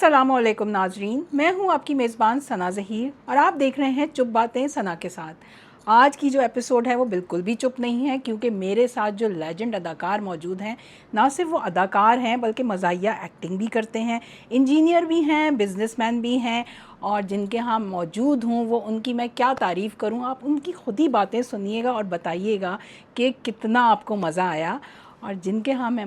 अस्सलामुअलैकुम नाजरीन, मैं हूं आपकी मेज़बान सना ज़हीर और आप देख रहे हैं चुप बातें सना के साथ। आज की जो एपिसोड है वो बिल्कुल भी चुप नहीं है, क्योंकि मेरे साथ जो लेजेंड अदाकार मौजूद हैं, ना सिर्फ वो अदाकार हैं बल्कि मज़ाहिया एक्टिंग भी करते हैं, इंजीनियर भी हैं, बिजनेसमैन भी हैं। और जिनके यहाँ मौजूद हूँ वो उनकी मैं क्या तारीफ़ करूँ, आप उनकी खुद ही बातें सुनिएगा और बताइएगा कि कितना आपको मज़ा आया। और जिनके यहाँ मैं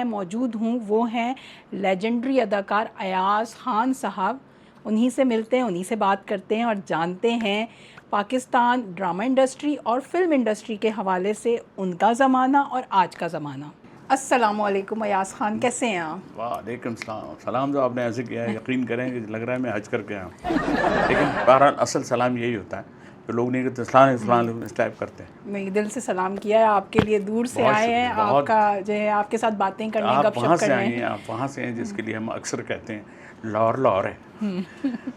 मौजूद हूँ वो हैं लेजेंडरी अदाकार अयाज खान साहब। उन्हीं से मिलते हैं, उन्हीं से बात करते हैं और जानते हैं पाकिस्तान ड्रामा इंडस्ट्री और फिल्म इंडस्ट्री के हवाले से उनका ज़माना और आज का ज़माना। अस्सलामुअलैकुम अयाज खान, कैसे हैं आप? वालेकुम सलाम। जो आपने ऐसे किया है, यकीन करें कि लग रहा है मैं हज करके आया हूँ। लेकिन बहरहाल असल सलाम यही होता है, तो लोग नहीं कहते सलाम इस टाइप करते हैं। मैं दिल से सलाम किया है, आपके लिए दूर से आए हैं, आपका जो है आपके साथ बातें करने, आप वहाँ से आई हैं, आप वहाँ से हैं, जिसके लिए हम अक्सर कहते हैं लाहौर है।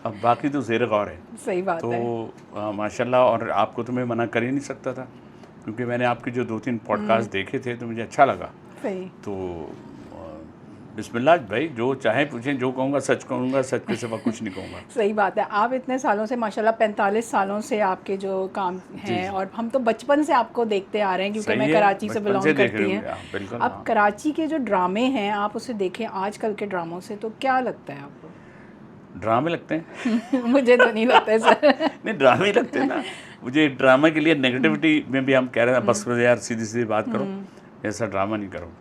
अब बाकी तो ज़ेर गौर है। सही बात है। तो माशाल्लाह, और आपको तो मैं मना कर ही नहीं सकता था, क्योंकि मैंने आपके जो 2-3 पॉडकास्ट देखे थे तो मुझे अच्छा लगा। सही। तो बिस्मिल्लाह भाई, जो चाहे पूछें, जो कहूँगा सच कहूँगा, सच के सिवा कुछ नहीं कहूँगा। सही बात है। आप इतने सालों से माशाल्लाह 45 सालों से आपके जो काम हैं, और हम तो बचपन से आपको देखते आ रहे हैं, क्योंकि मैं कराची से बिलोंग करती हूँ। अब कराची के जो ड्रामे हैं आप उसे देखें आजकल के ड्रामों से, तो क्या लगता है आपको? ड्रामे लगते हैं? मुझे तो नहीं लगता है सर। नहीं, ड्रामे लगते हैं ना। मुझे ड्रामा के लिए नेगेटिविटी में भी हम कह रहे हैं, बस यार सीधी सीधी बात करो, ऐसा ड्रामा नहीं करो।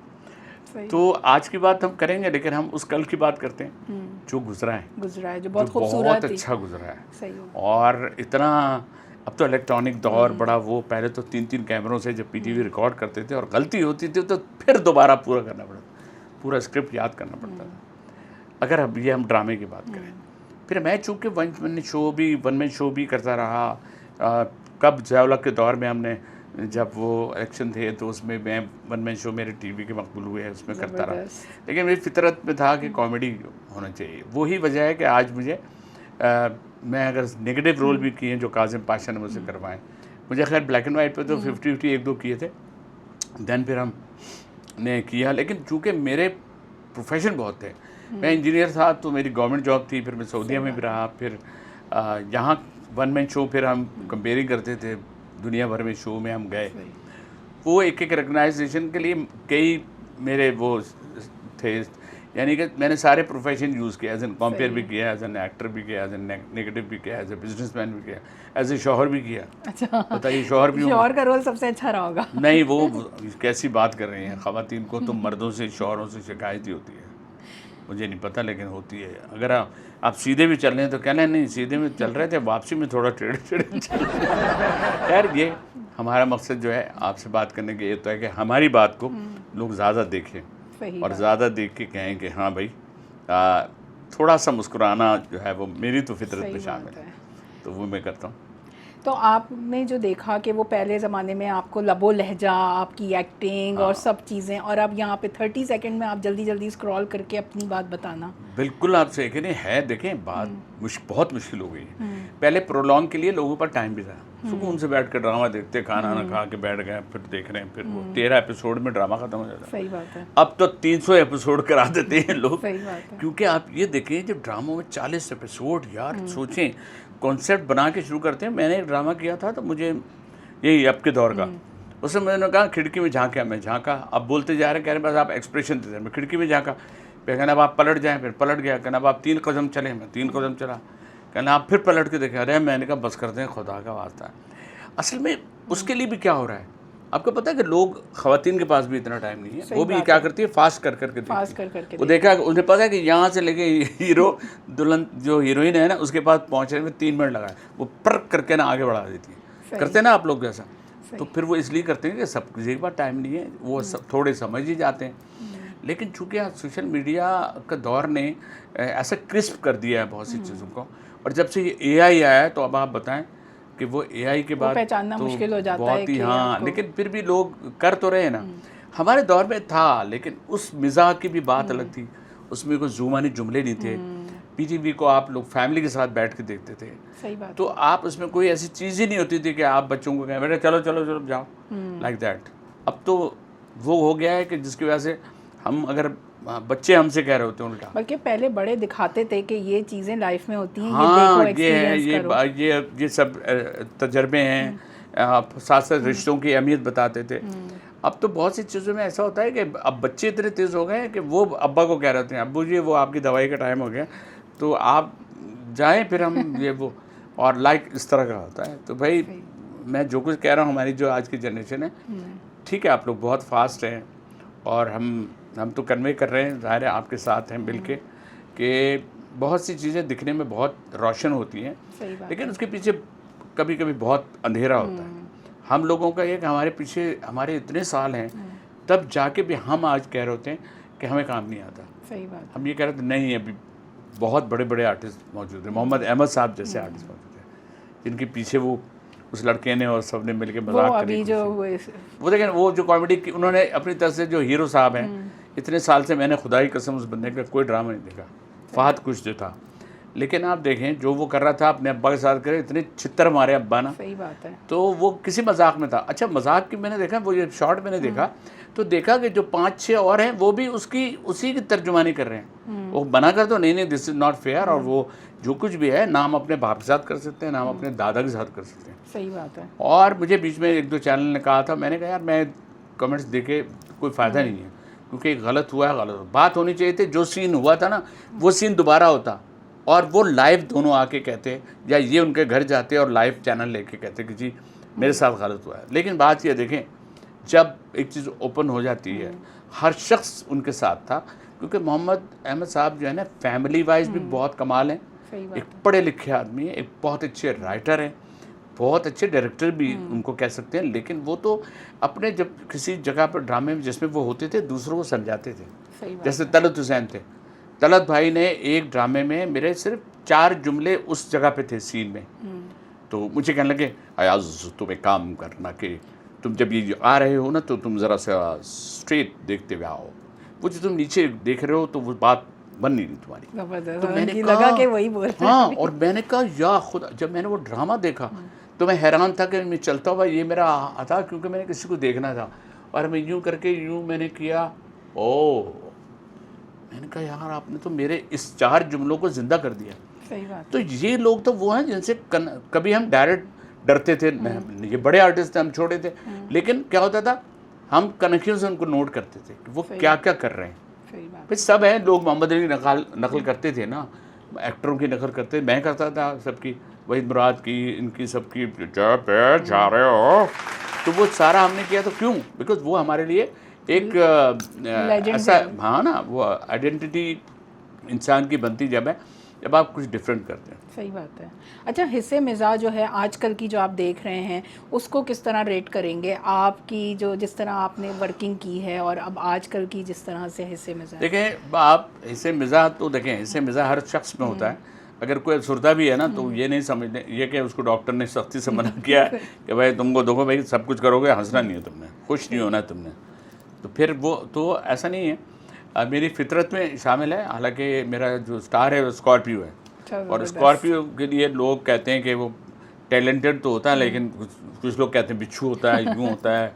तो आज की बात हम करेंगे, लेकिन हम उस कल की बात करते हैं जो गुजरा है, जो बहुत खूबसूरत, बहुत अच्छा गुजरा है। सही। और इतना अब तो इलेक्ट्रॉनिक दौर बड़ा, वो पहले तो 3-3 कैमरों से जब पीटीवी रिकॉर्ड करते थे और गलती होती थी तो फिर दोबारा पूरा करना पड़ता, पूरा स्क्रिप्ट याद करना पड़ता था। अगर अब ये हम ड्रामे की बात करें, फिर मैं चूँकि वन मैन शो भी करता रहा। कब ज़िया-उल-हक के दौर में हमने, जब वो इलेक्शन थे तो उसमें मैं वन मैन शो मेरे टीवी के मकबूल हुए, उसमें करता रहा। लेकिन मेरी फितरत में था कि कॉमेडी होना चाहिए। वही वजह है कि आज मुझे मैं अगर नेगेटिव रोल भी किए जो काजिम पाशा ने मुझसे करवाएं, मुझे खैर ब्लैक एंड वाइट पे तो 50-50 1-2 किए थे, दैन फिर हम ने किया। लेकिन चूँकि मेरे प्रोफेशन बहुत थे, मैं इंजीनियर था तो मेरी गवर्नमेंट जॉब थी, फिर मैं सऊदीया में भी रहा, फिर यहाँ वन मैन शो फिर हम कंपेयरिंग करते थे, दुनिया भर में शो में हम गए। वो एक रिकग्नाइजेशन के लिए कई मेरे वो थे, यानी कि मैंने सारे प्रोफेशन यूज़ किया, एज एन कंपेयर भी किया, एज एन एक्टर भी किया, एज एन नेगेटिव भी किया, एज ए बिजनेसमैन भी किया, एज ए शौहर भी किया। अच्छा, बताइए, शौहर भी, शौहर का रोल सबसे अच्छा रहा होगा। नहीं, वो कैसी बात कर रही हैं, ख़वातीन को तो मर्दों से, शौहरों से शिकायत ही होती है। मुझे नहीं पता, लेकिन होती है। अगर आप सीधे भी चल रहे हैं तो कहना नहीं, सीधे में चल रहे थे, वापसी में थोड़ा टेढ़े चल यार। ये हमारा मकसद जो है आपसे बात करने के, ये तो है कि हमारी बात को लोग ज़्यादा देखें और ज़्यादा देख के कहें कि हाँ भाई, थोड़ा सा मुस्कुराना जो है वो मेरी तो फितरत में शामिल है, तो वो मैं करता हूँ। तो आपने जो देखा कि वो पहले ज़माने में आपको लबो लहजा, आपकी एक्टिंग और सब चीज़ें, और अब यहाँ पे 30 सेकंड में आप जल्दी जल्दी स्क्रॉल करके अपनी बात बताना। बिल्कुल आप सही कह रहे हैं। देखें, बात बहुत मुश्किल हो गई है। पहले प्रोलॉन्ग के लिए लोगों पर टाइम भी था, सुकून से बैठ कर ड्रामा देखते, खाना ना खा के बैठ गए, फिर देख रहे हैं, फिर वो 13 एपिसोड में ड्रामा खत्म हो जाता है। सही बात है। अब तो 300 एपिसोड करा देते हैं लोग। सही बात है। क्योंकि आप ये देखें, जब ड्रामों में 40 एपिसोड, यार सोचें, कॉन्सेप्ट बना के शुरू करते हैं। मैंने एक ड्रामा किया था तो मुझे यही अब के दौर का, उसमें मैंने कहा खिड़की में झांका, मैं झांका, अब बोलते जा रहे, कह रहे बस आप एक्सप्रेशन देते, मैं खिड़की में झांका, फिर कहना अब आप पलट जाएं, फिर पलट गया, कहना अब आप 3 कदम चले, मैं 3 कदम चला, कहना आप फिर पलट के देखें, अरे मैंने कहा बस कर दें, खुदा का वास्ता है। असल में उसके लिए भी क्या हो रहा है, आपको पता है कि लोग, ख़वातीन के पास भी इतना टाइम नहीं है, वो भी क्या करती है, फास्ट कर करके देखती। वो देखा, उन्हें पता है कि यहाँ से लेके हीरो दुल्हन जो हीरोइन है ना, उसके पास पहुँचने में 3 मिनट लगा है, वो पर्क करके ना आगे बढ़ा देती है। करते हैं ना आप लोग जैसा, तो फिर वो इसलिए करते हैं कि सब किसी के पास टाइम नहीं है, वो सब थोड़े समझ ही जाते हैं। लेकिन चूँकि सोशल मीडिया का दौर ने ऐसा क्रिस्प कर दिया है बहुत सी चीज़ों को, और जब से ये AI आया है, तो अब आप बताएं कि वो AI के बाद पहचानना तो मुश्किल हो जाता है बहुत ही, कि हाँ, लेकिन फिर भी लोग कर तो रहे हैं ना। हमारे दौर में था, लेकिन उस मिजाज की भी बात अलग थी, उसमें कोई ज़ुबानी जुमले नहीं थे। पीटीवी को आप लोग फैमिली के साथ बैठ के देखते थे। सही बात। तो आप उसमें कोई ऐसी चीज़ ही नहीं होती थी कि आप बच्चों को कहें बेटा चलो चलो चलो जाओ, लाइक दैट। अब तो वो हो गया है कि जिसकी वजह से हम अगर बच्चे हमसे कह रहे होते हैं उल्टा। बल्कि पहले बड़े दिखाते थे कि ये चीज़ें लाइफ में होती हैं, हाँ, ये देखो, ये है, एक्सपीरियंस करो। ये सब तजर्बे हैं। साथ साथ रिश्तों की अहमियत बताते थे। अब तो बहुत सी चीज़ों में ऐसा होता है कि अब बच्चे इतने तेज़ हो गए हैं कि वो अब्बा को कह रहे हैं, अब्बू जी वो आपकी दवाई का टाइम हो गया, तो आप जाएं, फिर हम ये वो, और लाइक इस तरह का होता है। तो भाई मैं जो कुछ कह रहा हूँ, हमारी जो आज की जनरेशन है, ठीक है, आप लोग बहुत फास्ट हैं और हम तो कन्वे कर रहे हैं, ज़ाहिर है आपके साथ हैं मिल के, कि बहुत सी चीज़ें दिखने में बहुत रोशन होती हैं, लेकिन उसके पीछे कभी कभी बहुत अंधेरा होता है। हम लोगों का ये कि हमारे पीछे हमारे इतने साल हैं, तब जाके भी हम आज कह रहे होते हैं कि हमें काम नहीं आता। सही बात। हम ये कह रहे थे नहीं, अभी बहुत बड़े बड़े आर्टिस्ट मौजूद हैं, मोहम्मद अहमद साहब जैसे आर्टिस्ट मौजूद हैं, जिनके पीछे वो उस लड़के ने और सब ने मिलकर मजाक अभी जो वो देखें, वो जो कॉमेडी की उन्होंने अपनी तरफ से, जो हीरो साहब हैं, इतने साल से मैंने खुदा की कसम उस बंदे का कोई ड्रामा नहीं देखा, फहद कुछ जो था, लेकिन आप देखें जो वो कर रहा था अपने अब्बा के साथ करे, इतने छितर मारे अब्बा ना। सही बात है। तो वो किसी मजाक में था। अच्छा, मजाक की मैंने देखा, वो ये शॉर्ट मैंने देखा तो देखा कि जो 5-6 और हैं वो भी उसी की तर्जुमानी कर रहे हैं। वो बना कर तो नहीं दिस इज़ नॉट फेयर, और वो जो कुछ भी है, नाम अपने बाप के साथ कर सकते हैं, नाम अपने दादा के साथ कर सकते हैं। सही बात है। और मुझे बीच में 1-2 चैनल ने कहा था, मैंने कहा यार मैं कमेंट्स देखे कोई फ़ायदा नहीं है, क्योंकि गलत हुआ है, गलत बात होनी चाहिए थी। जो सीन हुआ था ना, वो सीन दोबारा होता और वो लाइव दोनों आके कहते, या ये उनके घर जाते और लाइव चैनल लेके कहते कि जी मेरे साथ गलत हुआ है। लेकिन बात ये देखें, जब एक चीज़ ओपन हो जाती है, हर शख्स उनके साथ था, क्योंकि मोहम्मद अहमद साहब जो है ना, फैमिली वाइज भी बहुत कमाल हैं, एक पढ़े लिखे आदमी हैं, एक बहुत अच्छे राइटर हैं, बहुत अच्छे डायरेक्टर भी उनको कह सकते हैं। लेकिन वो तो अपने जब किसी जगह पर ड्रामे में जिसमें वो होते थे, दूसरों को समझाते थे। जैसे तलत हुसैन थे, तलत भाई ने एक ड्रामे में मेरे सिर्फ 4 जुमले उस जगह पे थे सीन में, तो मुझे कहने लगे अयाज तुम एक काम करना कि तुम जब ये आ रहे हो ना, तो तुम ज़रा सा स्ट्रेट देखते हुए आओ, वो जो तुम नीचे देख रहे हो तो वो बात बन नहीं रही तुम्हारी। तो मैंने लगा कि वही बोल रहे हैं। हाँ, और मैंने कहा या खुदा, जब मैंने वो ड्रामा देखा तो मैं हैरान था कि मैं चलता हुआ ये मेरा था, क्योंकि मैंने किसी को देखना था, और मैं यूँ करके यूँ मैंने किया, ओह, मैंने कहा यार आपने तो मेरे इस 4 जुमलों को ज़िंदा कर दिया। सही बात। तो ये लोग तो वो हैं जिनसे कभी हम डायरेक्ट डरते थे, ये बड़े आर्टिस्ट थे, हम छोटे थे, लेकिन क्या होता था, हम कनेक्शन से उनको नोट करते थे कि वो क्या क्या कर रहे हैं। भाई सब है, लोग मोहम्मद अली नकल करते थे ना, एक्टरों की नकल करते, मैं करता था सबकी, वहीद मुराद की, इनकी सबकी, जा रहे हो, तो वो सारा हमने किया। तो क्यों? बिकॉज वो हमारे लिए एक ऐसा, हाँ ना, वो आइडेंटिटी इंसान की बनती जब है, जब आप कुछ डिफरेंट करते हैं। सही बात है। अच्छा, हिस्से मिजाज जो है आजकल की जो आप देख रहे हैं, उसको किस तरह रेट करेंगे? आपकी जो जिस तरह आपने वर्किंग की है और अब आजकल की जिस तरह से हिस्से मिजाज, देखें आप, हिस्से मिजाज तो देखें, हिस्से मिजाज हर शख्स में होता है। अगर कोई अफसरदा भी है ना, तो ये नहीं समझते ये कि उसको डॉक्टर ने सख्ती से मना किया है कि भाई तुमको देखो भाई सब कुछ करोगे, हंसना नहीं है तुमने, खुश नहीं होना है तुमने, तो फिर वो तो ऐसा नहीं है। मेरी फितरत में शामिल है। हालांकि मेरा जो स्टार है वो स्कॉर्पियो है, और स्कॉर्पियो के लिए लोग कहते हैं कि वो टैलेंटेड तो होता है, लेकिन कुछ लोग कहते हैं बिच्छू होता है, यूँ होता है,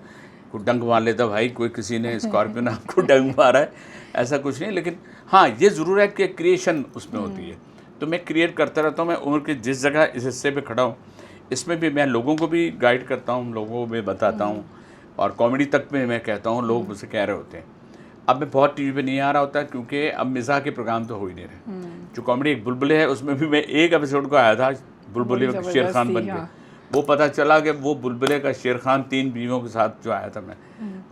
कोई डंक मार लेता। भाई कोई किसी ने स्कॉर्पियो ने आपको डंक मारा है, ऐसा कुछ नहीं। लेकिन हाँ, ये ज़रूर है कि क्रिएशन उसमें होती है, तो मैं क्रिएट करता रहता हूँ। मैं उम्र के जिस जगह इस हिस्से पे खड़ा हूँ, इसमें भी मैं लोगों को भी गाइड करता हूँ, लोगों को भी बताता हूँ, और कॉमेडी तक में मैं कहता हूँ, लोग मुझसे कह रहे होते हैं। अब मैं बहुत टीवी पे नहीं आ रहा होता, क्योंकि अब मिज़ाह के प्रोग्राम तो हो ही नहीं रहे। जो कॉमेडी एक बुलबुले है, उसमें भी मैं एक एपिसोड को आया था, बुलबुले में शेर खान बन गया। वो पता चला कि वो बुलबुले का शेर खान 3 बीवियों के साथ जो आया था मैं,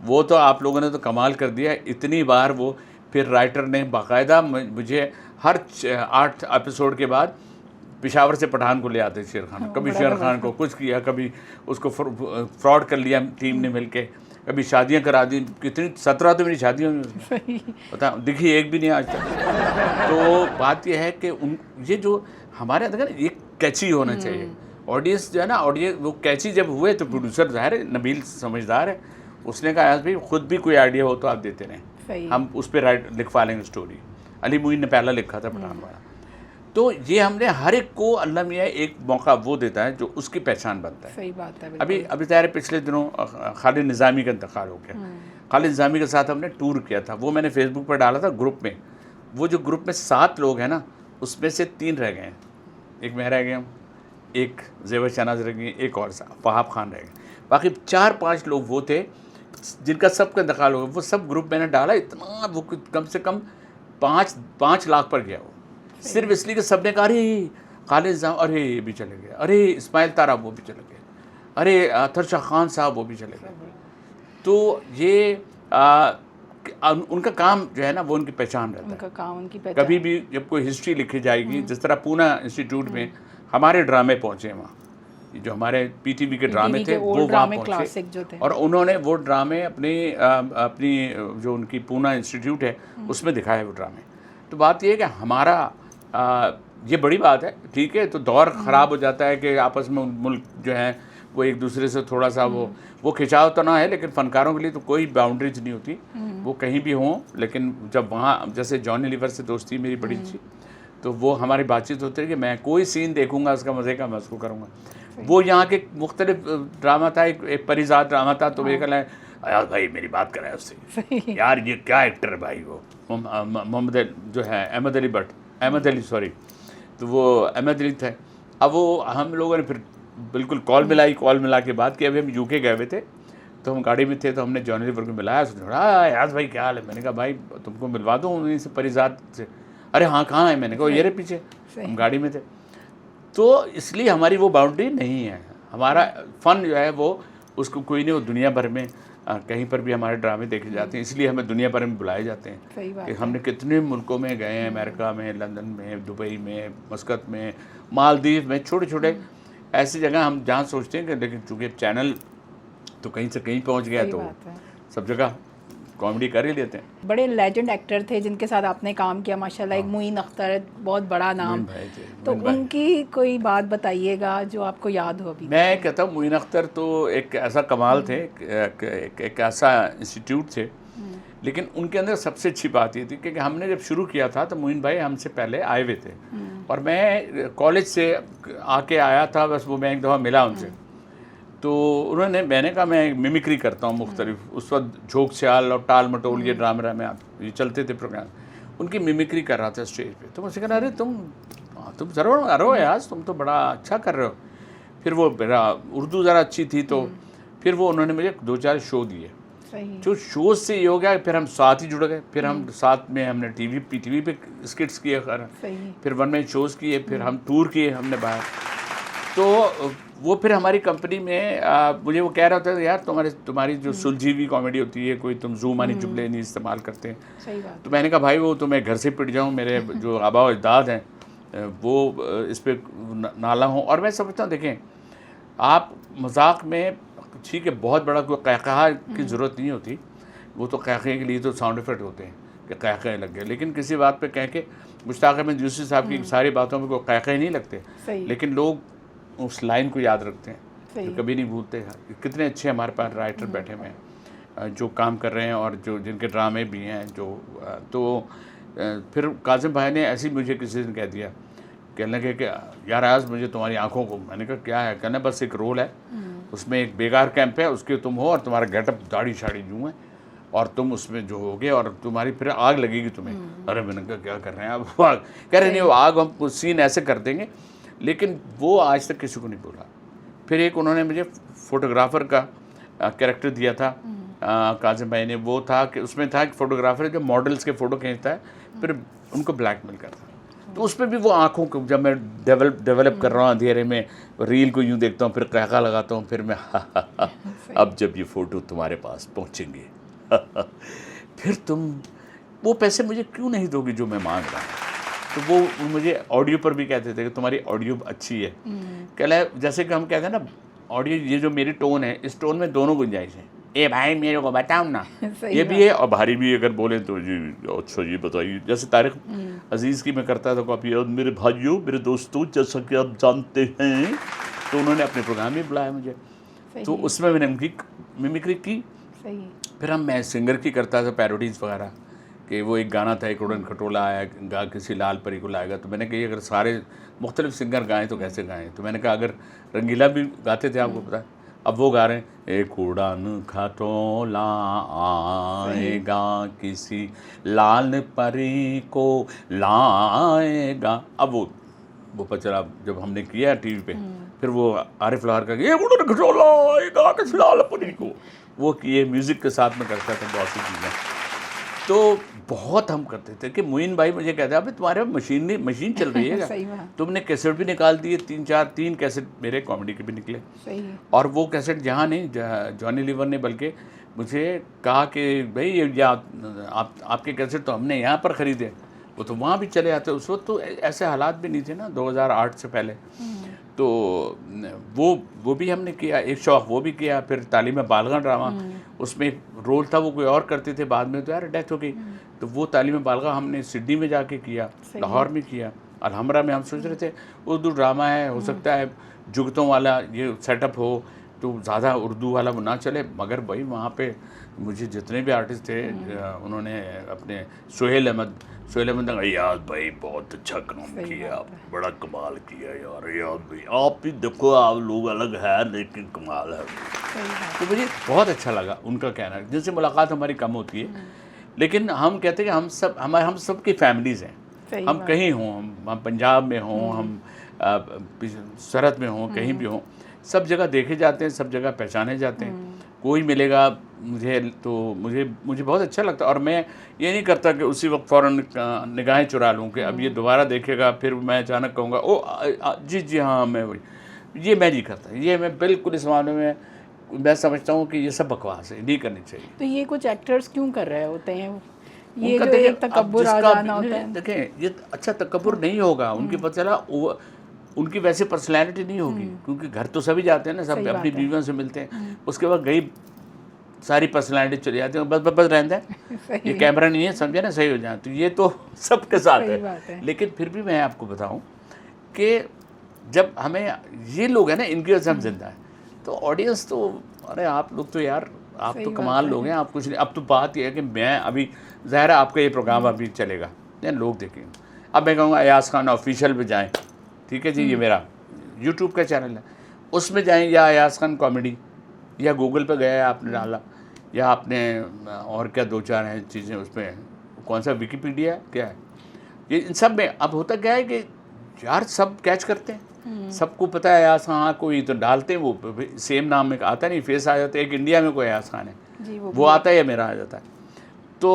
वो तो आप लोगों ने तो कमाल कर दिया इतनी बार। वो फिर राइटर ने बाकायदा मुझे हर 8 एपिसोड के बाद पेशावर से पठान को ले आते शेर खान। कभी शेर खान को कुछ किया, कभी उसको फ्रॉड कर लिया टीम ने मिलके, कभी शादियां करा दी। कितनी 17 तो मेरी शादियाँ हुई, पता दिखी एक भी नहीं आज तक। तो बात यह है कि ये जो हमारे अंदर ना, ये कैची होना चाहिए। ऑडियंस जो है ना, ऑडियंस वो कैची जब हुए तो प्रोड्यूसर ज़ाहिर है नबील समझदार है, उसने कहा यार भाई खुद भी कोई आइडिया हो तो आप देते रहें, हम उस पर लिखवा लेंगे स्टोरी। अली मुइन ने पहला लिखा था पठान वाला। तो ये हमने हर एक को अल्लाह मियाँ एक मौका वो देता है जो उसकी पहचान बनता है। सही बात है। अभी तैयार पिछले दिनों खालिद निज़ामी का इंतकाल हो गया। खालिद निज़ामी के साथ हमने टूर किया था, वो मैंने फेसबुक पर डाला था ग्रुप में। वो जो ग्रुप में 7 लोग हैं ना, उसमें से 3 रह गए हैं, एक मैं रह गया हूँ, एक ज़ेवर शहनाज रह गई, एक और वहाब खान रह गए। बाकी 4-5 लोग वो थे जिनका सबका इंतकाल हो गया। वो सब ग्रुप मैंने डाला, इतना वो कम से कम 5 लाख पर गया वो, सिर्फ इसलिए कि सबने कहा अरे खालिद निज़ामी, अरे ये भी चले गए, अरे इस्माइल तारा वो भी चले गए, अरे अतर शाह खान साहब वो भी चले गए। तो ये उनका काम जो है ना, वो उनकी पहचान रहता है। उनका काम, उनकी पहचान। कभी भी जब कोई हिस्ट्री लिखी जाएगी, जिस तरह पूना इंस्टीट्यूट में हमारे ड्रामे पहुँचे वहाँ, जो हमारे पीटीवी के ड्रामे थे वो वहाँ पहुँचे, और उन्होंने वो ड्रामे अपनी जो उनकी पूना इंस्टीट्यूट है उसमें दिखाए वो ड्रामे। तो बात ये है कि हमारा ये बड़ी बात है, ठीक है। तो दौर ख़राब हो जाता है कि आपस में मुल्क जो है वो एक दूसरे से थोड़ा सा वो खिंचाव तो ना है, लेकिन फ़नकारों के लिए तो कोई बाउंड्रीज नहीं होती, वो कहीं भी हों। लेकिन जब वहाँ जैसे जॉनी लीवर से दोस्ती मेरी बड़ी अच्छी, तो वो हमारी बातचीत होती है कि मैं कोई सीन देखूंगा उसका मज़े का मैं उसको करूँगा। वो यहाँ के मुख्तलिफ ड्रामा था, एक परिजात ड्रामा था, तो वे कल यार भाई मेरी बात कराए उससे, यार ये क्या एक्टर है भाई, वो मोहम्मद जो है अहमद अली सॉरी, तो वो अहमद अली थे। अब वो हम लोगों ने फिर बिल्कुल कॉल मिला के बात की। अभी हम यूके गए हुए थे, तो हम गाड़ी में थे, तो हमने जॉनी लीवर को मिलाया, उसने याद भाई क्या हाल है। मैंने कहा भाई तुमको मिलवा दूँ उन्हीं से परिजात से। अरे हाँ कहाँ है, मैंने कहा ये रहे पीछे, हम गाड़ी में थे। तो इसलिए हमारी वो बाउंड्री नहीं है, हमारा फ़न जो है वो उसको कोई नहीं, वो दुनिया भर में कहीं पर भी हमारे ड्रामे देखे जाते हैं, इसलिए हमें दुनिया भर में बुलाए जाते हैं कि हमने कितने मुल्कों में गए हैं, अमेरिका में, लंदन में, दुबई में, मस्कत में, मालदीव में, छोटे छोटे ऐसी जगह हम जहाँ सोचते हैं कि, लेकिन चूँकि चैनल तो कहीं से कहीं पहुँच गया, तो सब जगह कॉमेडी कर ही लेते हैं। बड़े लेजेंड एक्टर थे जिनके साथ आपने काम किया माशाल्लाह, एक मुइन अख्तर, बहुत बड़ा नाम, तो उनकी कोई बात बताइएगा जो आपको याद हो अभी। मैं कहता हूँ मुइन अख्तर तो एक ऐसा कमाल थे, एक ऐसा इंस्टीट्यूट थे, लेकिन उनके अंदर सबसे अच्छी बात ये थी कि हमने जब शुरू किया था तो मुइन भाई हमसे पहले आए हुए थे, और मैं कॉलेज से आके आया था, बस वो मैं एक दफ़ा मिला उनसे, तो उन्होंने, मैंने कहा मैं मिमिक्री करता हूँ मुख्तलिफ, उस वक्त झोंक ख्याल और टाल मटोल ये ड्रामे में ये चलते थे प्रोग्राम, उनकी मिमिक्री कर रहा था स्टेज पे। तो मुझसे कहा अरे तुम ज़रूर आ रहे हो यार, तुम तो बड़ा अच्छा कर रहे हो। फिर वो मेरा उर्दू ज़रा अच्छी थी, तो फिर वो उन्होंने मुझे 2-4 शो दिए, जो शोज से ये हो गया, फिर हम साथ ही जुड़ गए, फिर हम साथ में हमने पीटीवी पे स्किट्स किए, फिर 1 मैन शोज़ किए, फिर हम टूर किए हमने बाहर। तो वो फिर हमारी कंपनी में मुझे वो कह रहा था यार तुम्हारी जो सुलझी हुई कॉमेडी होती है, कोई तुम जूम आनी जुमले नहीं इस्तेमाल करते हैं। सही बात। तो मैंने कहा भाई वो तो मैं घर से पिट जाऊँ, मेरे जो आबा और अजदाद हैं वो इस पर नाला हों। और मैं समझता हूँ देखें, आप मजाक में ठीक है, बहुत बड़ा कोई कहकहा की ज़रूरत नहीं होती, वो तो कहके के लिए तो साउंड इफेक्ट होते हैं कि कहके लग गए, लेकिन किसी बात पे कह के मुश्ताक अहमद यूसुफ साहब की सारी बातों में कोई कहके नहीं लगते, लेकिन लोग उस लाइन को याद रखते हैं, तो कभी नहीं भूलते। कितने अच्छे हमारे पास राइटर बैठे हुए हैं जो काम कर रहे हैं, और जो जिनके ड्रामे भी हैं जो, तो फिर काजिम भाई ने ऐसे ही मुझे किसी दिन कह दिया, कहने लगे कि यार आज मुझे तुम्हारी आंखों को, मैंने कहा क्या है, कहना बस एक रोल है, उसमें एक बेकार कैंप है, उसके तुम हो, और तुम्हारा गेटअप दाढ़ी शाड़ी यूँ है, और तुम उसमें जो होगे और तुम्हारी फिर आग लगेगी तुम्हें। अरे मैंने कहा क्या कर रहे हैं आप, आग कह रहे नहीं, वो आग हम सीन ऐसे कर देंगे, लेकिन वो आज तक किसी को नहीं बोला। फिर एक उन्होंने मुझे फोटोग्राफ़र का कैरेक्टर दिया था काजिम भाई ने, वो था कि उसमें था कि फोटोग्राफर जो मॉडल्स के फ़ोटो खींचता है, फिर उनको ब्लैकमेल करता है। तो उस पर भी वो आँखों को, जब मैं डेवलप कर रहा हूँ अंधेरे में, रील को यूँ देखता हूँ, फिर कहका लगाता हूँ, फिर मैं अब जब ये फ़ोटो तुम्हारे पास पहुँचेंगे फिर तुम वो पैसे मुझे क्यों नहीं दोगी जो मैं मांग रहा हूँ। तो वो मुझे ऑडियो पर भी कहते थे कि तुम्हारी ऑडियो अच्छी है। कहला जैसे कि हम कहते हैं ना, ऑडियो ये जो मेरी टोन है, इस टोन में दोनों गुंजाइश है। ए भाई मेरे को बताओ ना ये भी है, और भारी भी अगर बोले तो जी अच्छा ये बताइए। जैसे तारिक अजीज़ की मैं करता था कॉपी, और मेरे भाइयों मेरे दोस्तों जैसा कि आप जानते हैं, तो उन्होंने अपने प्रोग्राम में बुलाया मुझे, तो उसमें मैंने उनकी मिमिक्री की। फिर मैं सिंगर की करता था, पैरोडीज़ वगैरह, कि वो एक गाना था, एक उड़न खटोला आया गा किसी लाल परी को लाएगा, तो मैंने कहा अगर सारे मुख्तलिफ सिंगर गाएँ तो कैसे गाएँ। तो मैंने कहा अगर रंगीला भी गाते थे, आपको पता है, अब वो गा रहे हैं, एक उड़ान खटोला आएगा किसी लाल परी को लाएगा। अब वो पचरा जब हमने किया टीवी पे, फिर वो आरिफ लाहौर का ये उड़ान खटोला आएगा किसी लाल परी को, वो किए म्यूज़िक के साथ में करता था बहुत सी चीज़ें। तो बहुत हम करते थे कि मोइन भाई मुझे कहते अभी तुम्हारे मशीन चल रही है सही बात। तुमने कैसेट भी निकाल दिए, 3 कैसेट मेरे कॉमेडी के भी निकले। सही है। और वो कैसेट जहाँ नहीं, जॉनी लीवर ने बल्कि मुझे कहा कि भाई ये आपके कैसेट तो हमने यहाँ पर ख़रीदे, वो तो वहाँ भी चले आते। उस वक्त तो ऐसे हालात भी नहीं थे ना 2008 से पहले। तो वो भी हमने किया, एक शौक़ वो भी किया। फिर तालीम बालगा ड्रामा, उसमें रोल था वो कोई और करते थे, बाद में तो यार डेथ हो गई। तो वो तालीम बालगा हमने सिडनी में जाके किया, लाहौर में किया, अलहमरा में। हम सोच रहे थे उर्दू ड्रामा है, हो सकता है जुगतों वाला ये सेटअप हो तो ज़्यादा उर्दू वाला वो ना चले, मगर भाई वहाँ पे मुझे जितने भी आर्टिस्ट थे उन्होंने अपने सोहेल अहमद ने यार भाई बहुत अच्छा काम किया, बड़ा कमाल किया यार, भाई आप भी देखो, आप लोग अलग है लेकिन कमाल है। तो मुझे बहुत अच्छा लगा उनका कहना, जिनसे मुलाकात हमारी कम होती है, लेकिन हम कहते हैं कि हम सब की फैमिलीज़ हैं। हम कहीं हों, हम पंजाब में हों, हम सरहद में हों, कहीं भी हों, सब जगह देखे जाते हैं, सब जगह पहचाने जाते हैं। कोई मिलेगा मुझे तो मुझे बहुत अच्छा लगता है। और मैं ये नहीं करता कि उसी वक्त फ़ौरन निगाहें चुरा लूँ कि अब ये दोबारा देखेगा, फिर मैं अचानक कहूँगा ओ जी हाँ मैं वही, ये मैं नहीं करता। ये मैं बिल्कुल इस मामले में मैं समझता हूँ कि ये सब बकवास है, नहीं करनी चाहिए। तो ये कुछ एक्टर्स क्यों कर रहे होते हैं? ये जो एक तकब्बुर आ जाना होता है। देखें ये अच्छा तकब्बुर नहीं होगा, उनकी पता चला उनकी वैसे पर्सनैलिटी नहीं होगी, क्योंकि घर तो सभी जाते हैं ना, सब अपनी बीवियों से मिलते हैं, उसके बाद गई सारी पर्सनैलिटी चली जाती है, बस रहता है ये कैमरा नहीं है, समझे ना, सही हो जाए। तो ये तो सबके साथ है। लेकिन फिर भी मैं आपको बताऊं कि जब हमें ये लोग हैं ना, इनकी वजह से हम जिंदा हैं, तो ऑडियंस तो अरे आप लोग तो यार आप तो कमाल लोग हैं, आप कुछ नहीं। अब तो बात यह है कि मैं अभी ज़ाहिर है आपका ये प्रोग्राम अभी चलेगा, लोग देखेंगे। अब मैं कहूँगा अयाज़ खान ऑफिशियल पे जाएँ, ठीक है जी, ये मेरा यूट्यूब का चैनल है, उसमें जाएं, या अयाज़ खान कॉमेडी, या गूगल पे गया आपने डाला, या आपने और क्या 2-4 हैं चीज़ें उसमें, कौन सा विकीपीडिया है क्या है, ये इन सब में अब होता क्या है कि यार सब कैच करते हैं, सबको पता है अयाज़ खान, कोई तो डालते हैं, वो सेम नाम में आता नहीं, फेस आ जाता है, एक इंडिया में कोई अयाज़ खान है वो आता है या मेरा आ जाता है। तो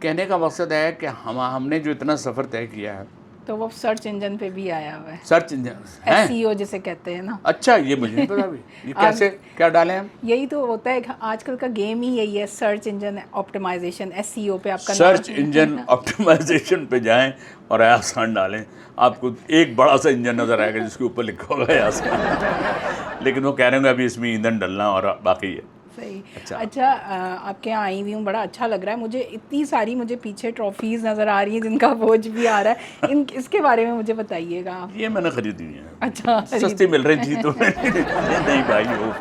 कहने का मकसद है कि हमने जो इतना सफ़र तय किया है, तो वो सर्च इंजन पे भी आया हुआ है, सर्च इंजन SEO जिसे कहते हैं ना। अच्छा, ये मुझे नहीं पता भी, ये कैसे क्या डालें हम? यही तो होता है आजकल का गेम ही यही है, सर्च इंजन ऑप्टिमाइजेशन, SEO पे आपका सर्च इंजन ऑप्टिमाइजेशन पे जाएं और अयाज़ खान डालें, आपको एक बड़ा सा इंजन नज़र आएगा जिसके ऊपर लिखा होगा अयाज़ खान। लेकिन वो कह रहे हैं अभी इसमें ईंधन डलना और बाकी है। सही। अच्छा आपके यहाँ आई हुई हूँ, बड़ा अच्छा लग रहा है मुझे, इतनी सारी मुझे पीछे ट्रॉफीज नज़र आ रही हैं जिनका बोझ भी आ रहा है, इसके बारे में मुझे बताइएगा आप। ये मैंने खरीदी है। अच्छा, सस्ती मिल रही थी तो नहीं भाई, वो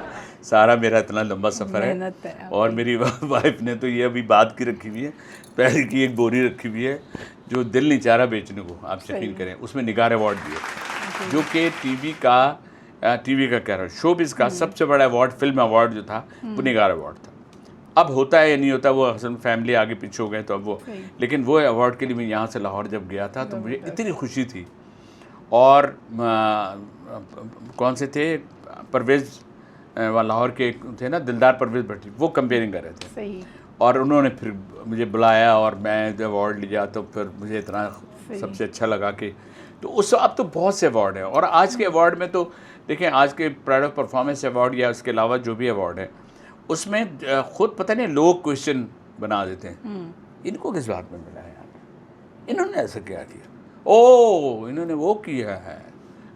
सारा मेरा इतना लंबा सफ़र है, और मेरी वाइफ ने तो ये अभी बात की रखी हुई है, पहले की एक बोरी रखी हुई है जो दिल नहीं चाह रहा बेचने को, आप यकीन करें, उसमें निगार अवार्ड भी है, जो कि टीवी का कह रहा हूँ, शोबिज़ का सबसे बड़ा अवार्ड, फिल्म अवार्ड जो था वो निगार अवार्ड था। अब होता है या नहीं होता, वो असल फैमिली आगे पीछे हो गए तो अब वो, लेकिन वो अवार्ड के लिए मैं यहाँ से लाहौर जब गया था तो मुझे इतनी खुशी थी। और कौन से थे, परवेज़ लाहौर के थे ना, दिलदार परवेज़ भट्टी, वो कंपेयरिंग कर रहे थे, और उन्होंने फिर मुझे बुलाया और मैं जब अवार्ड लिया तो फिर मुझे इतना सबसे अच्छा लगा कि तो उस अब तो बहुत से अवार्ड हैं। और आज के अवार्ड में तो देखें, आज के प्राइड ऑफ परफॉर्मेंस अवार्ड या उसके अलावा जो भी अवार्ड है उसमें खुद पता नहीं लोग क्वेश्चन बना देते हैं, इनको किस बात में मिला है यार, इन्होंने ऐसा क्या किया, ओ इन्होंने वो किया है,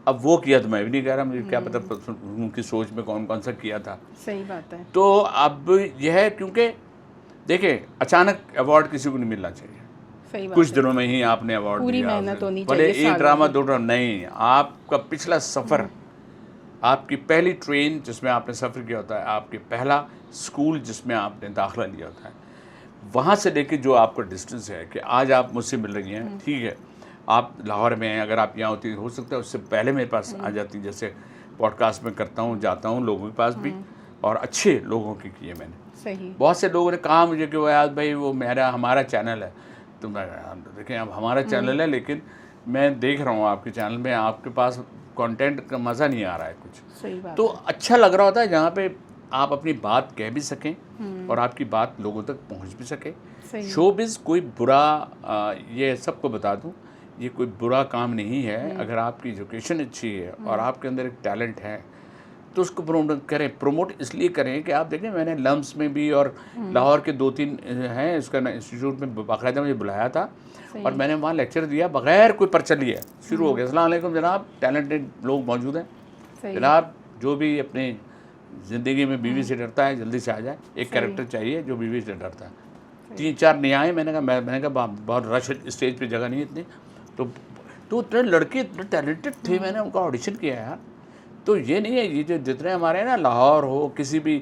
अब वो किया तो मैं भी नहीं कह रहा, मुझे क्या पता उनकी सोच में कौन कौन सा किया था। सही बात है। तो अब यह है, क्योंकि देखें अचानक अवार्ड किसी को नहीं मिलना चाहिए, कुछ दिनों में ही आपने अवार्ड पूरी दिया, मेहनत होनी भले चाहिए, एक ड्रामा 2 ड्रामा नहीं, आपका पिछला सफ़र, आपकी पहली ट्रेन जिसमें आपने सफ़र किया होता है, आपके पहला स्कूल जिसमें आपने दाखिला लिया होता है, वहाँ से लेके जो आपका डिस्टेंस है कि आज आप मुझसे मिल रही हैं, ठीक है, आप लाहौर में हैं, अगर आप यहाँ होती हो सकता है उससे पहले मेरे पास आ जाती, जैसे पॉडकास्ट में करता हूँ, जाता हूँ लोगों के पास भी, और अच्छे लोगों के किए मैंने। सही। बहुत से लोगों ने कहा मुझे कि वो यार भाई वो हमारा चैनल है, तो मैं देखें अब हमारा चैनल है, लेकिन मैं देख रहा हूँ आपके चैनल में आपके पास कंटेंट का मज़ा नहीं आ रहा है कुछ। सही बात तो है। अच्छा लग रहा होता है जहाँ पे आप अपनी बात कह भी सकें और आपकी बात लोगों तक पहुँच भी सके। सही। शोबिज़ कोई बुरा, ये सबको बता दूँ, ये कोई बुरा काम नहीं है। अगर आपकी एजुकेशन अच्छी है और आपके अंदर एक टैलेंट है तो उसको प्रमोट करें। प्रमोट इसलिए करें कि आप देखें, मैंने लम्स में भी और लाहौर के 2-3 हैं इसका इंस्टीट्यूट में बाकायदा मुझे बुलाया था और मैंने वहाँ लेक्चर दिया बग़ैर कोई पर्चा लिए। शुरू हो गया, अस्सलाम वालेकुम जनाब, टैलेंटेड लोग मौजूद हैं जनाब, जो भी अपनी ज़िंदगी में बीवी से डरता है जल्दी से आ जाए। एक कैरेक्टर चाहिए जो बीवी से डरता है। 3-4 नहीं आए। मैंने कहा बहुत रश स्टेज पे जगह नहीं इतनी, तो इतने लड़के इतने टैलेंटेड थे, मैंने उनका ऑडिशन किया यार। तो ये नहीं है, ये जो जितने हमारे ना लाहौर हो, किसी भी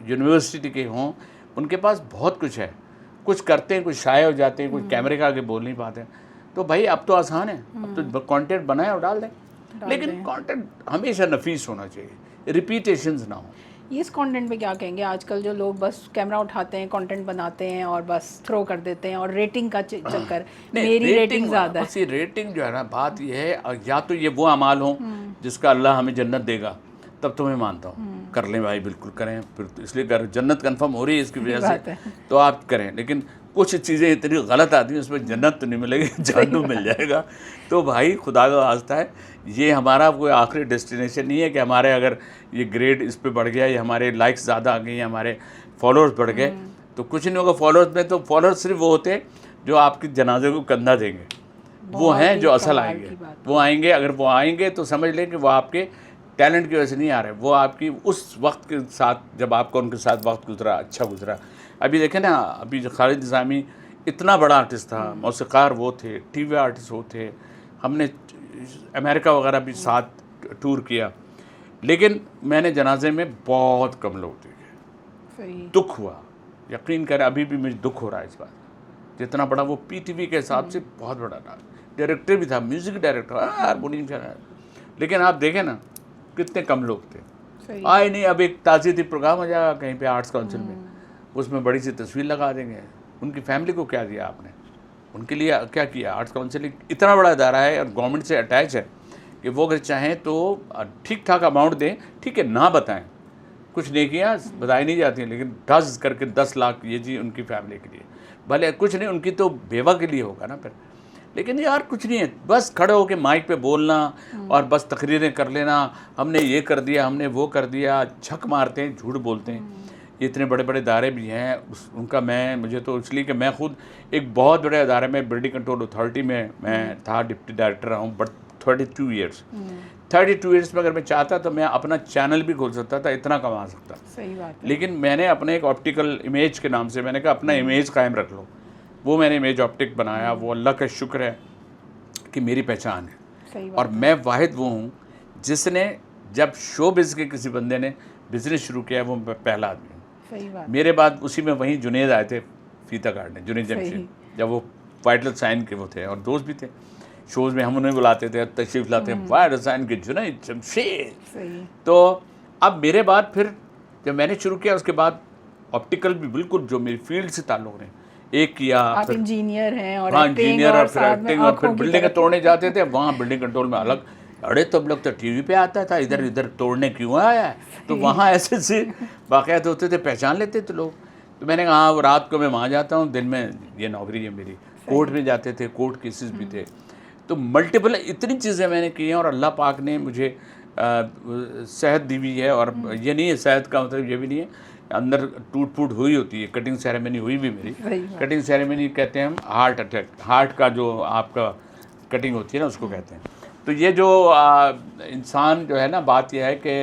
यूनिवर्सिटी के हों, उनके पास बहुत कुछ है, कुछ करते हैं, कुछ शाये हो जाते हैं, कुछ कैमरे के आगे बोल नहीं पाते। तो भाई अब तो आसान है, अब तो कंटेंट बनाए और डाल दें, लेकिन कंटेंट हमेशा नफीस होना चाहिए, रिपीटेशंस ना हो। इस कंटेंट पे क्या कहेंगे? आजकल जो लोग बस कैमरा उठाते हैं, कंटेंट बनाते हैं और बस थ्रो कर देते हैं, और रेटिंग का चक्कर, मेरी रेटिंग ज़्यादा है। बस रेटिंग जो है ना, बात ये है, या तो ये वो अमाल हो जिसका अल्लाह हमें जन्नत देगा, तब तो मैं मानता हूँ कर लें भाई, बिल्कुल करें। फिर तो इसलिए कर, जन्नत कंफर्म हो रही है इसकी वजह से, तो आप करें। लेकिन कुछ चीज़ें इतनी गलत आती हैं उसमें जन्नत तो नहीं मिलेगी, जहन्नुम मिल जाएगा। तो भाई खुदा का वास्ता है, ये हमारा कोई आखिरी डेस्टिनेशन नहीं है कि हमारे अगर ये ग्रेड इस पे बढ़ गया, या हमारे लाइक्स ज़्यादा आ गई, हमारे फॉलोअर्स बढ़ गए, तो कुछ नहीं होगा फॉलोअर्स में। तो फॉलोअर्स सिर्फ वो होते हैं जो आपके जनाजे को कंधा देंगे, वो हैं जो असल आएंगे। वो आएंगे, अगर वो आएंगे तो समझ लें कि वो आपके टैलेंट की वजह से नहीं आ रहे, वो आपकी उस वक्त के साथ जब आपका उनके साथ वक्त गुजरा, अच्छा गुजरा। अभी देखें ना, अभी जो खालिद निज़ामी इतना बड़ा आर्टिस्ट था, मौसीक़ार वो थे, टीवी आर्टिस्ट वो थे, हमने अमेरिका वगैरह भी साथ टूर किया, लेकिन मैंने जनाजे में बहुत कम लोग देखे। दुख हुआ, यकीन करें अभी भी मुझे दुख हो रहा है इस बात। जितना बड़ा वो पीटीवी के हिसाब से बहुत बड़ा था, डायरेक्टर भी था, म्यूज़िक डायरेक्टर, हारमोनियम चला, लेकिन आप देखें ना कितने कम लोग थे। आए नहीं, अब एक ताज़ी प्रोग्राम हो जाएगा कहीं पे आर्ट्स काउंसिल में, उसमें बड़ी सी तस्वीर लगा देंगे। उनकी फैमिली को क्या दिया आपने, उनके लिए क्या किया? आर्ट्स काउंसिल इतना बड़ा इदारा है और गवर्नमेंट से अटैच है कि वो अगर चाहें तो ठीक ठाक अमाउंट दें, ठीक है, ना बताएं, कुछ नेकियां बताई नहीं जाती हैं, लेकिन 10 करके 10 लाख ये जी उनकी फैमिली के लिए, भले कुछ नहीं, उनकी तो बेवा के लिए होगा ना फिर। लेकिन यार कुछ नहीं है, बस खड़े होकर माइक पे बोलना और बस तकरीरें कर लेना, हमने ये कर दिया, हमने वो कर दिया, झक मारते हैं, झूठ बोलते हैं। ये इतने बड़े बड़े इदारे भी हैं, उनका मुझे तो इसलिए कि मैं खुद एक बहुत बड़े इदारे में बिल्डिंग कंट्रोल अथॉरिटी में मैं था, डिप्टी डायरेक्टर रहा हूँ, बट 32 ईयर्स 32 ईयर्स में अगर मैं चाहता तो मैं अपना चैनल भी खोल सकता था, इतना कमा सकता। सही बात है। लेकिन मैंने अपने एक ऑप्टिकल इमेज के नाम से मैंने कहा अपना इमेज कायम रख लो, वो मैंने इमेज ऑप्टिक बनाया। वो अल्लाह का शुक्र है कि मेरी पहचान है। सही बात और मैं वाहिद वो हूँ जिसने, जब शोबिज़ के किसी बंदे ने बिज़नेस शुरू किया, वो पहला आदमी हूँ। सही बात। मेरे बाद उसी में वहीं जुनेद आए थे, फीता काटने, जुनेद जमशेद, जब वो वाइटल साइन के वो थे और दोस्त भी थे। शोज़ में हम उन्हें बुलाते थे, तशरीफ़ लाते हैं, वाइटल साइन के जुनेद जमशेद। तो अब मेरे बाद फिर जब मैंने शुरू किया, उसके बाद ऑप्टिकल भी बिल्कुल जो मेरी फील्ड से ताल्लुक़ रहे, एक किया। आप इंजीनियर हैं और हाँ, इंजीनियर और फिर एक्टिंग, और फिर बिल्डिंग तोड़ने जाते थे, वहाँ बिल्डिंग कंट्रोल में अलग। अरे तब लोग तो टीवी पे आता था, इधर इधर तोड़ने क्यों आया है? तो वहाँ ऐसे से वाक़यात होते थे, पहचान लेते थे लोग। तो मैंने कहा हाँ, रात को मैं वहाँ जाता हूँ, दिन में ये नौकरी है मेरी। कोर्ट में जाते थे, कोर्ट केसेस भी थे, तो मल्टीपल इतनी चीज़ें मैंने की हैं। और अल्लाह पाक ने मुझे सेहत दी हुई है। और ये नहीं है, सेहत का मतलब ये भी नहीं है, अंदर टूट फूट हुई होती है। कटिंग सेरेमनी हुई भी मेरी, कटिंग सेरेमनी कहते हैं हम, हार्ट अटैक, हार्ट का जो आपका कटिंग होती है ना, उसको कहते हैं। तो ये जो इंसान जो है ना, बात यह है कि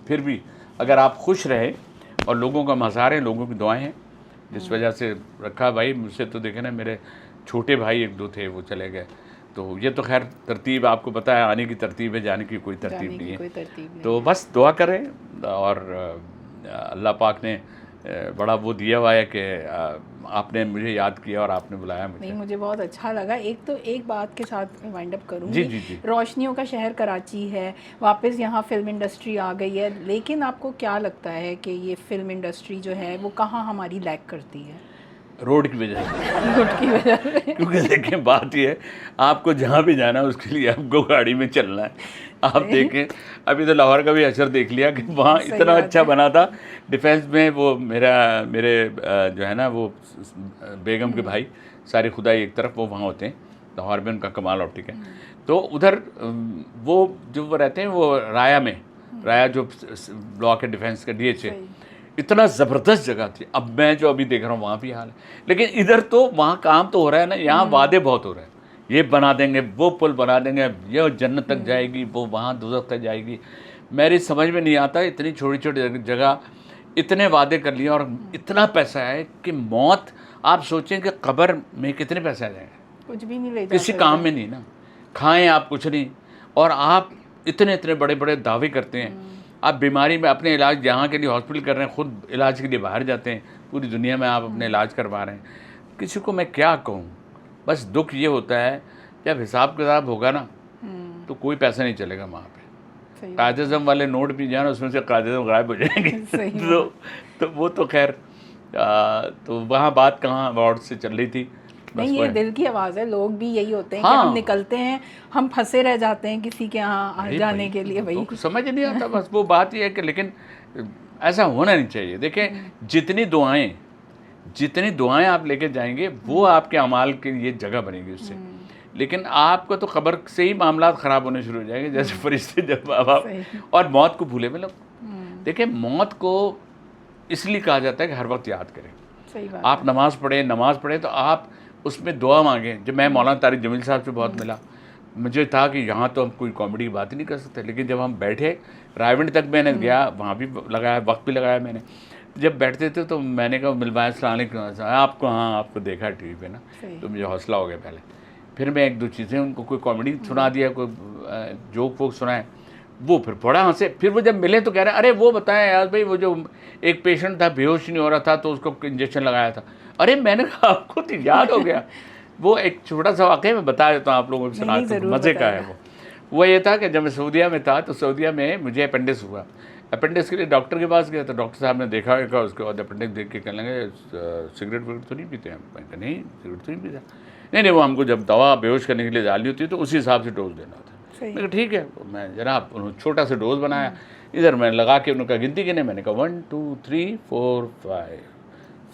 फिर भी अगर आप खुश रहें और लोगों का मज़ार है, लोगों की दुआएं हैं, जिस वजह से रखा। भाई मुझसे तो देखे ना, मेरे छोटे भाई 1-2 थे, वो चले गए। तो ये तो खैर तरतीब आपको पता है, आने की तरतीब है, जाने की कोई तरतीब नहीं है। तो बस दुआ करें। और अल्लाह पाक ने बड़ा वो दिया हुआ है कि आपने मुझे याद किया और आपने बुलाया मुझे। नहीं, मुझे बहुत अच्छा लगा। एक बात के साथ मैं वाइंड अप करूँगी। जी। रोशनियों का शहर कराची है, वापस यहाँ फिल्म इंडस्ट्री आ गई है, लेकिन आपको क्या लगता है कि ये फिल्म इंडस्ट्री जो है वो कहाँ हमारी लैक करती है? रोड की वजह से। रोड की वजह से। क्योंकि देखें, बात ये है, आपको जहाँ भी जाना है उसके लिए आपको गाड़ी में चलना है। आप देखें, अभी तो लाहौर का भी असर देख लिया कि वहाँ इतना अच्छा बना था। डिफेंस में वो मेरे जो है ना वो बेगम के भाई सारी खुदाई एक तरफ, वो वहाँ होते हैं लाहौर में, उनका कमाल ऑप्टिक है। तो उधर वो जो वो रहते हैं वो राया जो ब्लॉक है डिफेंस का, DHA, इतना ज़बरदस्त जगह थी। अब मैं जो अभी देख रहा हूँ वहाँ भी हाल है, लेकिन इधर तो वहाँ काम तो हो रहा है ना, यहाँ वादे बहुत हो रहे हैं। ये बना देंगे, वो पुल बना देंगे, ये जन्नत तक जाएगी, वो वहाँ दोज़ख तक जाएगी। मेरी समझ में नहीं आता, इतनी छोटी छोटी जगह इतने वादे कर लिए और इतना पैसा है कि मौत, आप सोचें कि कब्र में कितने पैसे आ जाएंगे, कुछ भी नहीं ले जा किसी काम में नहीं ना, खाएं आप कुछ नहीं, और आप इतने इतने बड़े बड़े दावे करते हैं। आप बीमारी में अपने इलाज यहाँ के लिए हॉस्पिटल कर रहे हैं, खुद इलाज के लिए बाहर जाते हैं, पूरी दुनिया में आप अपने इलाज करवा रहे हैं। किसी को मैं क्या कहूँ, बस दुख ये होता है जब हिसाब किताब होगा ना तो कोई पैसा नहीं चलेगा वहाँ पे। कायदे-ए-आज़म वाले नोट भी जाए, उसमें से कायदे-ए-आज़म गायब हो जाएंगे। तो वो तो खैर, तो वहाँ बात कहाँ अवार्ड से चल रही थी। नहीं, ये दिल की आवाज़ है। लोग भी यही होते हैं कि हम निकलते हैं, हम फंसे रह जाते हैं किसी के यहाँ जाने के लिए। भाई तो समझ नहीं आता, बस वो बात ये है कि, लेकिन ऐसा होना नहीं चाहिए। देखें, जितनी दुआएं आप लेके जाएंगे वो आपके अमाल के लिए जगह बनेगी उससे। लेकिन आपका तो खबर से ही मामलात ख़राब होने शुरू हो जाएंगे, जैसे फरिश्ते जब आप और मौत को भूले में लोग। देखिए, मौत को इसलिए कहा जाता है कि हर वक्त याद करें। सही बात आप नमाज़ पढ़ें तो आप उसमें दुआ मांगें। जब मैं मौलाना तारिक जमील साहब से बहुत मिला, मुझे था कि यहाँ तो हम कोई कॉमेडी की बात ही नहीं कर सकते, लेकिन जब हम बैठे, रायविंड तक मैंने गया, वहाँ भी लगाया, वक्त भी लगाया मैंने। जब बैठते थे तो मैंने कहा, मिलवाया अस्सलाम वालेकुम, आपको, हाँ आपको देखा टीवी पे ना, तो मुझे हौसला हो गया पहले। फिर मैं एक दो चीज़ें उनको, कोई कॉमेडी सुना दिया, कोई जोक वोक सुनाए, वो फिर बड़ा हंसे। फिर वो जब मिले तो कह रहे, अरे वो बताएं यार भाई, वो जो एक पेशेंट था बेहोश नहीं हो रहा था तो उसको इंजेक्शन लगाया था। अरे मैंने कहा आपको तो याद हो गया। वो एक छोटा सा वाक़या मैं बता देता हूँ आप लोगों को, सुना, मज़े का है वो ये था कि जब मैं सऊदीया में था तो सऊदीया में मुझे अपेंडिक्स हुआ। अपेंडिक्स के लिए डॉक्टर के पास गया तो डॉक्टर साहब ने देखा, उसके बाद अपेंडिक्स देख के कहने लगे, सिगरेट विगरेट तो नहीं पीते हैं? मैं नहीं, सिगरेट तो नहीं पीता। नहीं, वो हमको जब दवा बेहोश करने के लिए डाली होती है तो उसी हिसाब से डोज देना होता है। मैंने कहा ठीक है। मैं जनाब उन्होंने छोटा सा डोज बनाया, इधर मैंने लगा के उनका गिनती गिने, मैंने कहा 1 2 3 4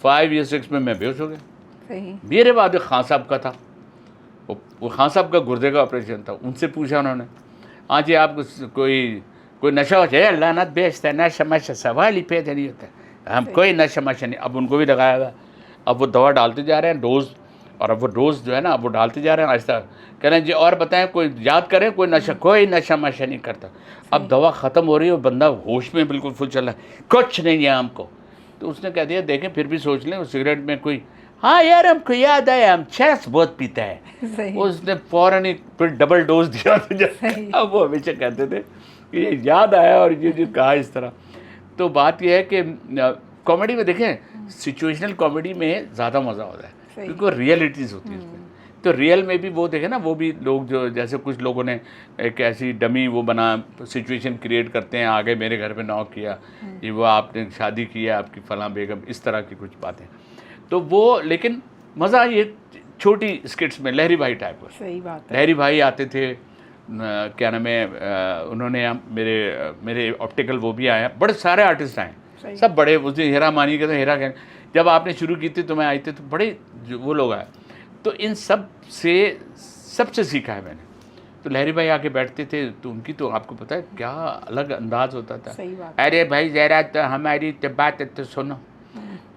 5 या 6 में मैं बेहोश हो गया। मेरे बाद खान साहब का था, वो खान साहब का गुर्दे का ऑपरेशन था। उनसे पूछा उन्होंने, हाँ जी आपको कोई नशा हो जाए? अल्लाह ना बेचता है, नशा मशा सवाल ही पैदा नहीं होता, हम कोई नशा मशा नहीं। अब उनको भी लगाया हुआ, अब वो दवा डालते जा रहे हैं डोज, और अब वो डोज जो है ना अब वो डालते जा रहे हैं आहिस्ता। कह रहे हैं जी और बताएं, कोई याद करें, कोई नशा मशा नहीं करता। अब दवा ख़त्म हो रही है, बंदा होश में बिल्कुल फुल चल रहा है, कुछ नहीं है हमको। तो उसने कह दिया, देखें फिर भी सोच लें, उस सिगरेट में कोई, हाँ यार हमको याद आया, हम चरस बहुत पीता है। उसने फ़ौरन ही फिर डबल डोज दिया। अब वो हमेशा कहते थे कि ये याद आया और ये जो कहा इस तरह। तो बात यह है कि कॉमेडी में देखें, सिचुएशनल कॉमेडी में ज़्यादा मज़ा होता है क्योंकि रियलिटीज़ होती है उसमें। तो रियल में भी वो देखें ना, वो भी लोग जो, जैसे कुछ लोगों ने एक ऐसी डमी वो बना सिचुएशन क्रिएट करते हैं, आगे मेरे घर पे नॉक किया, ये वो आपने शादी की है आपकी फ़लाँ बेगम, इस तरह की कुछ बातें। तो वो, लेकिन मज़ा ये छोटी स्किट्स में, लहरी भाई टाइप का। सही बात है। लहरी भाई आते थे, क्या नाम है, उन्होंने मेरे ऑप्टिकल वो भी आया, बड़े सारे आर्टिस्ट आए, सब बड़े, उसे हेरा मानी के तो हेरा कह, जब आपने शुरू की थी तो मैं आई थी, तो बड़े वो लोग आए। तो इन सबसे सीखा है मैंने। तो लहरी भाई आके बैठते थे तो उनकी तो आपको पता है क्या अलग अंदाज होता था। सही बात। अरे भाई ज़रा तो हमारी तो बात तो सुनो।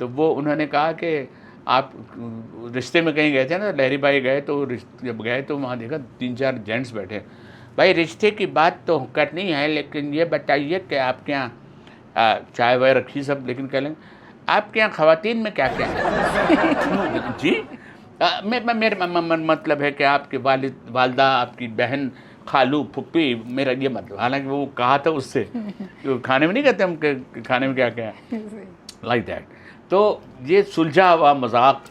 तो वो उन्होंने कहा कि आप रिश्ते में कहीं गए थे ना, लहरी भाई गए, तो जब गए तो वहाँ देखा 3-4 जेंट्स बैठे। भाई रिश्ते की बात तो करनी है, लेकिन ये बताइए कि आपके यहाँ चाय वाय रखी सब, लेकिन कह लें आपके यहाँ ख़वातीन में क्या क्या है? जी मेरा मतलब है कि आपके वालिदा, आपकी बहन, खालू, फुप्पी, मेरा ये मतलब। हालांकि वो कहा था उससे, तो खाने में नहीं कहते हम खाने में क्या क्या है, लाइक दैट। तो ये सुलझा हुआ मजाक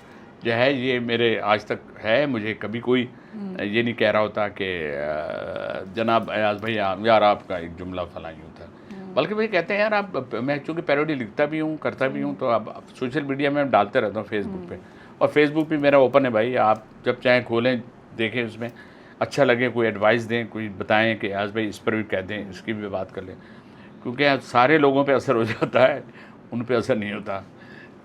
जो है ये मेरे आज तक है। मुझे कभी कोई ये नहीं कह रहा होता कि जनाब अयाज भाई यार आपका एक जुमला फला यूँ था, बल्कि भाई कहते हैं यार आप, मैं चूँकि पैरोडी लिखता भी हूँ करता भी हूँ, तो अब सोशल मीडिया में डालते रहता हूँ फेसबुक पे, और फेसबुक भी मेरा ओपन है भाई, आप जब चाहें खोलें देखें, उसमें अच्छा लगे कोई एडवाइस दें, कोई बताएं कि आज भाई इस पर भी कह दें, इसकी भी बात कर लें, क्योंकि आज सारे लोगों पे असर हो जाता है, उन पे असर नहीं होता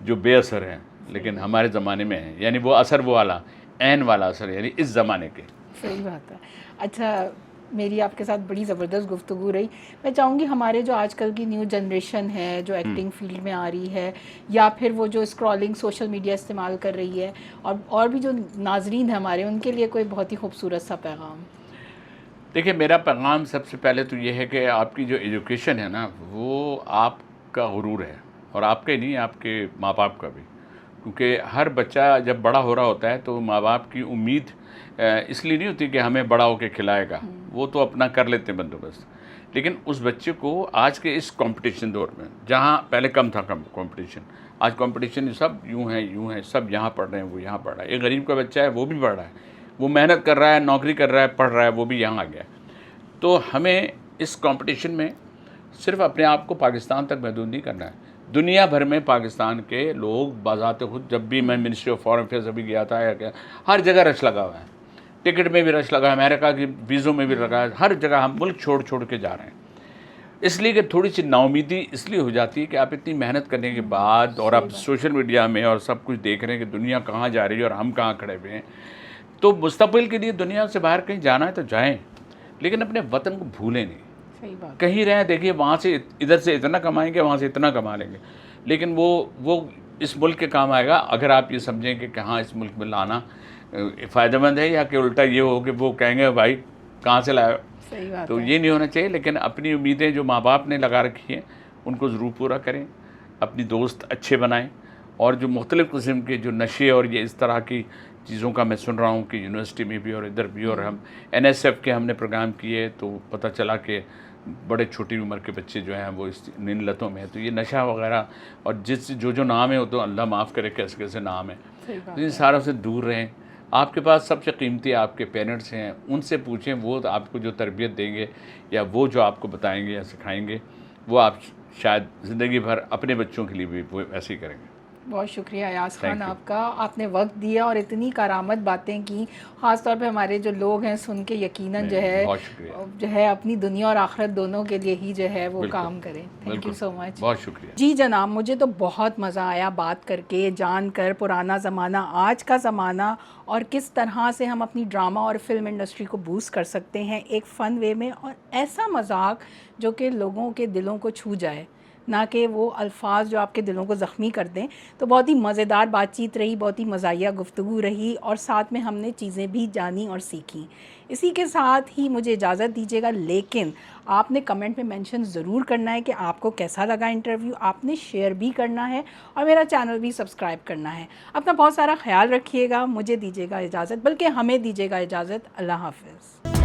जो बेअसर हैं, लेकिन हमारे ज़माने में है, यानी वो असर वो वाला ऐन वाला असर, यानी इस ज़माने के। सही बात है। अच्छा, मेरी आपके साथ बड़ी ज़बरदस्त गुफ्तगू रही। मैं चाहूँगी हमारे जो आजकल की न्यू जनरेशन है जो एक्टिंग फील्ड में आ रही है, या फिर वो जो स्क्रॉलिंग सोशल मीडिया इस्तेमाल कर रही है, और भी जो नाजरीन है हमारे, उनके लिए कोई बहुत ही खूबसूरत सा पैगाम। देखिए, मेरा पैगाम सबसे पहले तो ये है कि आपकी जो एजुकेशन है ना, वो आपका गुरूर है, और आपका ही नहीं, आपके माँ बाप का भी, क्योंकि हर बच्चा जब बड़ा हो रहा होता है तो माँ बाप की उम्मीद इसलिए नहीं होती कि हमें बड़ा होकर खिलाएगा, वो तो अपना कर लेते हैं बंदोबस्त, लेकिन उस बच्चे को आज के इस कंपटीशन दौर में, जहाँ पहले कम था कंपटीशन, आज कंपटीशन सब यूँ है, सब यहाँ पढ़ रहे हैं, वो यहाँ पढ़ रहा है, एक गरीब का बच्चा है वो भी पढ़ रहा है, वो मेहनत कर रहा है, नौकरी कर रहा है, पढ़ रहा है, वो भी यहाँ आ गया। तो हमें इस कंपटीशन में सिर्फ अपने आप को पाकिस्तान तक महदूद नहीं करना है, दुनिया भर में पाकिस्तान के लोग बाज़ाते खुद, जब भी मैं मिनिस्ट्री ऑफ फॉरेन अफेयर्स अभी गया था या क्या, हर जगह रश लगा हुआ है, टिकट में भी रश लगा है, अमेरिका की वीज़ों में भी लगा है, हर जगह हम मुल्क छोड़ छोड़ के जा रहे हैं, इसलिए कि थोड़ी सी नाउमीदी इसलिए हो जाती है कि आप इतनी मेहनत करने के बाद, और आप सोशल मीडिया में और सब कुछ देख रहे हैं कि दुनिया कहाँ जा रही है और हम कहाँ खड़े हुए हैं, तो मुस्तक़बिल के लिए दुनिया से बाहर कहीं जाना है तो जाएँ, लेकिन अपने वतन को भूलें नहीं। सही बात। कहीं रहें, देखिए वहाँ से इधर से इतना कमाएंगे, वहाँ से इतना कमा लेंगे, लेकिन वो इस मुल्क के काम आएगा अगर आप ये समझें कि हाँ इस मुल्क में लाना फ़ायदेमंद है, या कि उल्टा ये हो कि वो कहेंगे भाई कहाँ से लाए। सही बात तो है। ये नहीं होना चाहिए, लेकिन अपनी उम्मीदें जो माँ बाप ने लगा रखी हैं उनको ज़रूर पूरा करें, अपनी दोस्त अच्छे बनाएं, और जो मुख्तलिफ़ किस्म के जो नशे और ये इस तरह की चीज़ों का मैं सुन रहा हूँ कि यूनिवर्सिटी में भी और इधर भी, और हम NSF के हमने प्रोग्राम किए तो पता चला कि बड़े छोटी उम्र के बच्चे जो हैं वो इन लतों में है, तो ये नशा वगैरह और जो नाम है वो तो अल्लाह माफ़ करे कैसे कैसे नाम है, तो इन सारों से दूर रहें। आपके पास सबसे कीमती आपके पेरेंट्स हैं, उनसे पूछें, वो आपको जो तरबियत देंगे या वो जो आपको बताएंगे या सिखाएंगे, वो आप शायद ज़िंदगी भर अपने बच्चों के लिए भी वो ऐसे ही करेंगे। बहुत शुक्रिया अयाज खान आपका, आपने वक्त दिया और इतनी करामत बातें की, ख़ास तौर पे हमारे जो लोग हैं सुन के यकीनन जो है अपनी दुनिया और आखिरत दोनों के लिए ही जो है वो काम करें। Thank you so much. बहुत शुक्रिया। जी जनाब, मुझे तो बहुत मज़ा आया बात करके, जानकर पुराना ज़माना, आज का ज़माना, और किस तरह से हम अपनी ड्रामा और फिल्म इंडस्ट्री को बूस्ट कर सकते हैं एक फ़न वे में, और ऐसा मजाक जो कि लोगों के दिलों को छू जाए, ना कि वो अल्फाज जो आपके दिलों को ज़ख्मी कर दें। तो बहुत ही मज़ेदार बातचीत रही, बहुत ही मज़ाहिया गुफ्तगू रही, और साथ में हमने चीज़ें भी जानी और सीखी। इसी के साथ ही मुझे इजाज़त दीजिएगा, लेकिन आपने कमेंट में मेंशन ज़रूर करना है कि आपको कैसा लगा इंटरव्यू, आपने शेयर भी करना है और मेरा चैनल भी सब्सक्राइब करना है। अपना बहुत सारा ख्याल रखिएगा, मुझे दीजिएगा इजाज़त, बल्कि हमें दीजिएगा इजाज़त। अल्लाह हाफ़िज़।